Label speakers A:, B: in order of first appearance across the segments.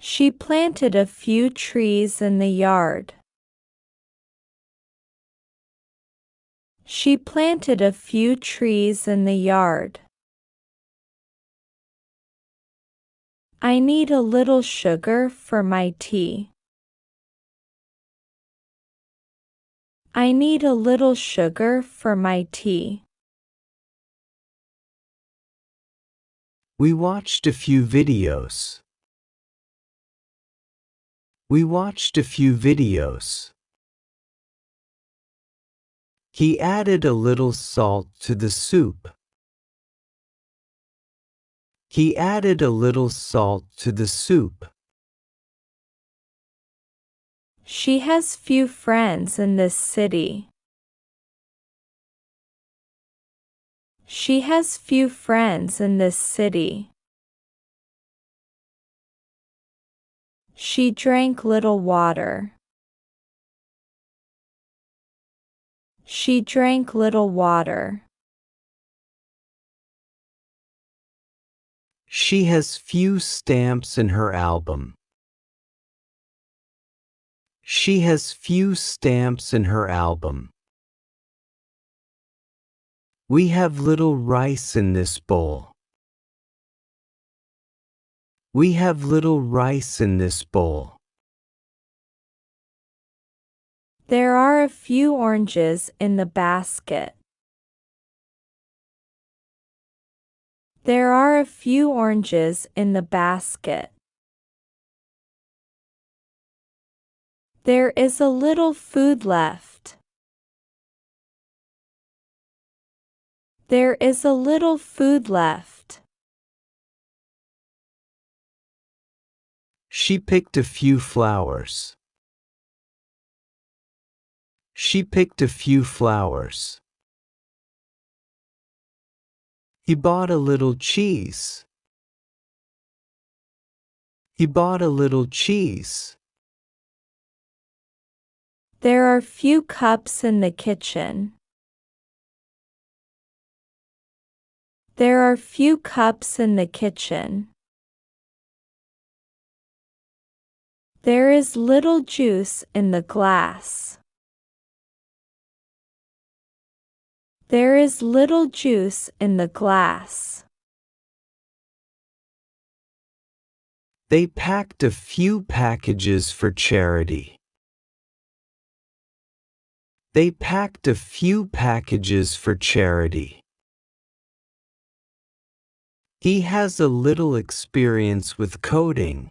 A: She planted a few trees in the yard. She planted a few trees in the yard. I need a little sugar for my tea. I need a little sugar for my tea.
B: We watched a few videos. We watched a few videos. He added a little salt to the soup. He added a little salt to the soup.
A: She has few friends in this city. She has few friends in this city. She drank little water. She drank little water.
B: She has few stamps in her album. She has few stamps in her album. We have little rice in this bowl. We have little rice in this bowl.
A: There are a few oranges in the basket. There are a few oranges in the basket. There is a little food left. There is a little food left.
B: She picked a few flowers. She picked a few flowers. He bought a little cheese. He bought a little cheese.
A: There are few cups in the kitchen. There are few cups in the kitchen. There is little juice in the glass. There is little juice in the glass.
B: They packed a few packages for charity. They packed a few packages for charity. He has a little experience with coding.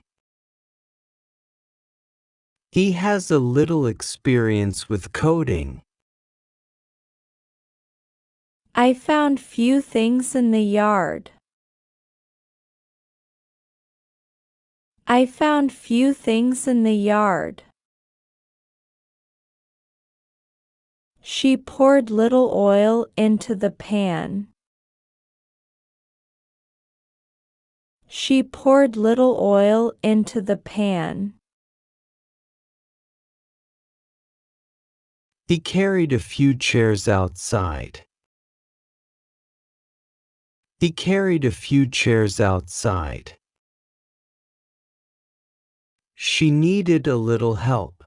B: He has a little experience with coding.
A: I found few things in the yard. I found few things in the yard. She poured little oil into the pan. She poured little oil into the pan.
B: He carried a few chairs outside. He carried a few chairs outside. She needed a little help.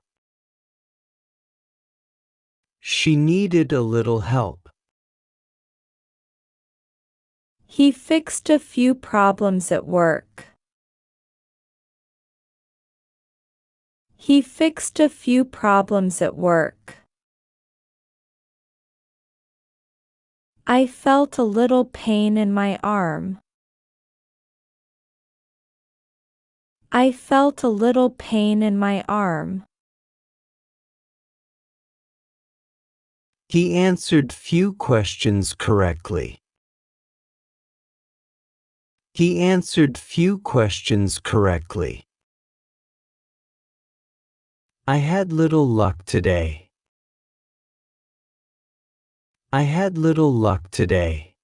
B: She needed a little help.
A: He fixed a few problems at work. He fixed a few problems at work. I felt a little pain in my arm. I felt a little pain in my arm.
B: He answered few questions correctly. He answered few questions correctly. I had little luck today. I had little luck today.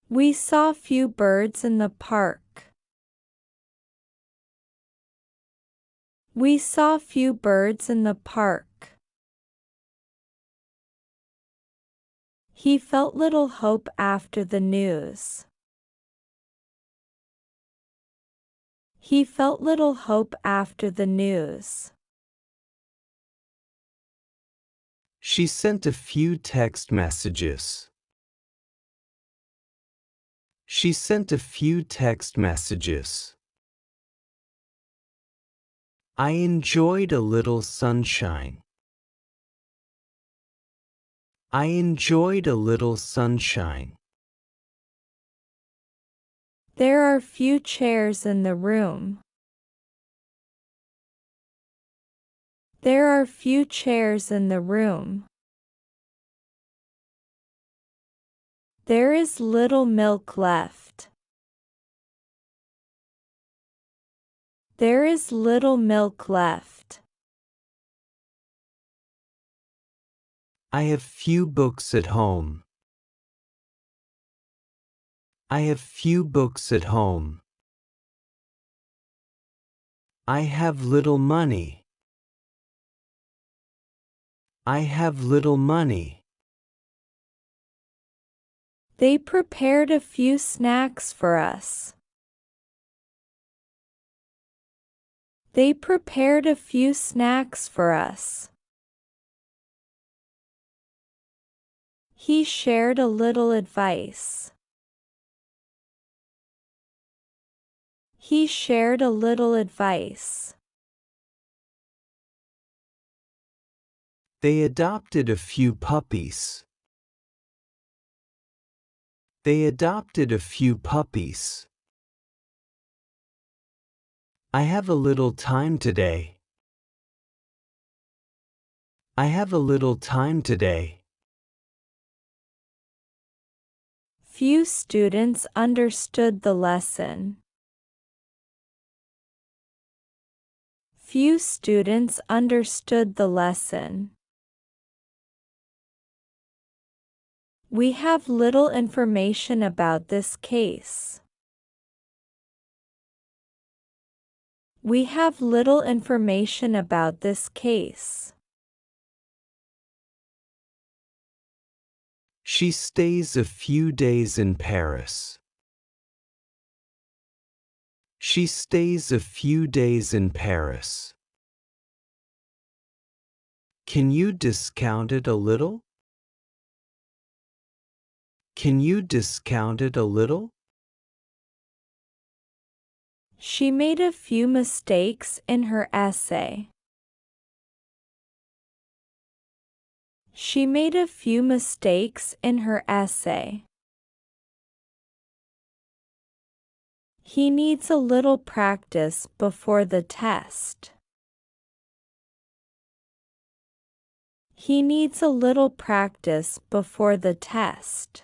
A: We saw few birds in the park. We saw few birds in the park. He felt little hope after the news. He felt little hope after the news.
B: She sent a few text messages. She sent a few text messages. I enjoyed a little sunshine. I enjoyed a little sunshine.
A: There are few chairs in the room. There are few chairs in the room. There is little milk left. There is little milk left.
B: I have few books at home. I have few books at home. I have little money. I have little money.
A: They prepared a few snacks for us. They prepared a few snacks for us. He shared a little advice. He shared a little advice.
B: They adopted a few puppies. They adopted a few puppies. I have a little time today. I have a little time today.
A: Few students understood the lesson. Few students understood the lesson. We have little information about this case. We have little information about this case.
B: She stays a few days in Paris. She stays a few days in Paris. Can you discount it a little? Can you discount it a little?
A: She made a few mistakes in her essay. She made a few mistakes in her essay. He needs a little practice before the test. He needs a little practice before the test.